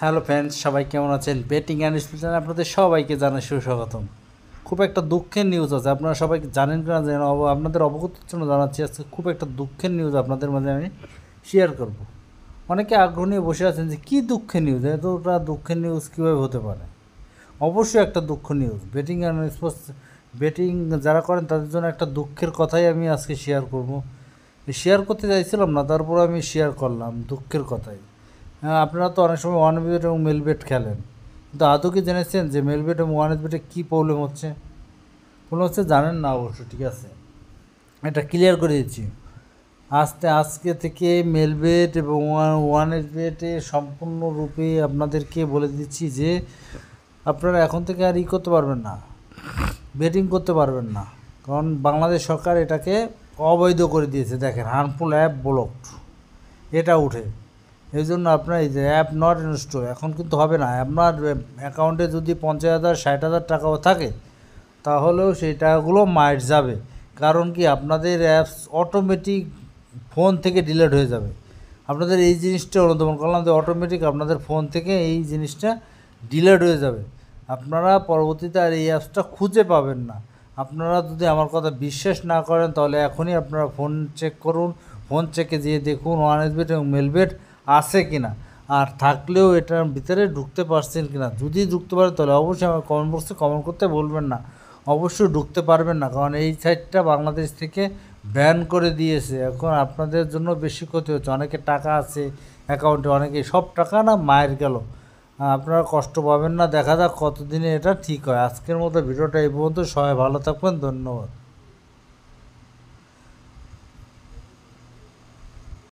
Hello friends, সবাই কেমন আছেন? বেটিং অ্যান্ড স্পোর্টস আপনাদের সবাইকে জানাই সুস্বাগতম। খুব একটা দুঃখের নিউজ আছে, আপনারা সবাই জানেন কিনা জানেন, আপনাদের অবগতির জন্য জানাচ্ছি। আজকে খুব একটা দুঃখের নিউজ আপনাদের মাঝে আমি শেয়ার করব। অনেকে আগ্রহ নিয়ে বসে আছেন যে কী দুঃখের নিউজ, এতটা দুঃখের নিউজ কীভাবে হতে পারে। অবশ্যই একটা দুঃখ news. Betting and sports betting যারা করেন তাদের জন্য একটা দুঃখের কথাই আমি আজকে শেয়ার করব। শেয়ার করতে চাইছিলাম না, তারপর আমি শেয়ার করলাম দুঃখের কথাই। হ্যাঁ, আপনারা তো অনেক সময় ওয়ান বেট এবং মেল বেট খেলেন, কিন্তু আদৌ কি জেনেছেন যে মেল বেট এবং ওয়ান বেটে কী প্রবলেম হচ্ছে? প্রবলেম হচ্ছে জানেন না অবশ্য, ঠিক আছে, এটা ক্লিয়ার করে দিচ্ছি। আজকে থেকে মেল বেট এবং ওয়ান বেটে সম্পূর্ণরূপে আপনাদেরকে বলে দিচ্ছি যে আপনারা এখন থেকে আর করতে পারবেন না, বেটিং করতে পারবেন না। কারণ বাংলাদেশ সরকার এটাকে অবৈধ করে দিয়েছে। দেখেন, হার্মফুল অ্যাপ ব্লকড, এটা উঠে। এই জন্য আপনার এই যে অ্যাপ নট ইনস্টল এখন কিন্তু হবে না। আপনার অ্যাকাউন্টে যদি 50,000 60,000 টাকাও থাকে, তাহলেও সেই টাকাগুলো মাইট যাবে। কারণ কি, আপনাদের অ্যাপস অটোমেটিক ফোন থেকে ডিলিট হয়ে যাবে। আপনাদের এই জিনিসটা অনুধাবন করলাম যে অটোমেটিক আপনাদের ফোন থেকে এই জিনিসটা ডিলিট হয়ে যাবে। আপনারা পরবর্তীতে আর এই অ্যাপসটা খুঁজে পাবেন না। আপনারা যদি আমার কথা বিশ্বাস না করেন, তাহলে এখনই আপনারা ফোন চেক করুন। ফোন চেকে যেয়ে দেখুন ওয়ানএসবেট এবং মেলবেট আছে কি না, আর থাকলেও এটার ভিতরে ঢুকতে পারছেন কি না। যদি ঢুকতে পারেন তাহলে অবশ্যই আমার কমেন্ট বক্সে কমেন্ট করতে বলবেন না। অবশ্যই ঢুকতে পারবেন না, কারণ এই সাইটটা বাংলাদেশ থেকে ব্যান করে দিয়েছে। এখন আপনাদের জন্য বেশি ক্ষতি হচ্ছে। অনেকে টাকা আছে অ্যাকাউন্টে, অনেকে সব টাকা না মায়ের গেল। আপনারা কষ্ট পাবেন না, দেখা যাক কতদিনে এটা ঠিক হয়। আজকের মতো ভিডিওটা এই পর্যন্ত। সবাই ভালো থাকবেন, ধন্যবাদ।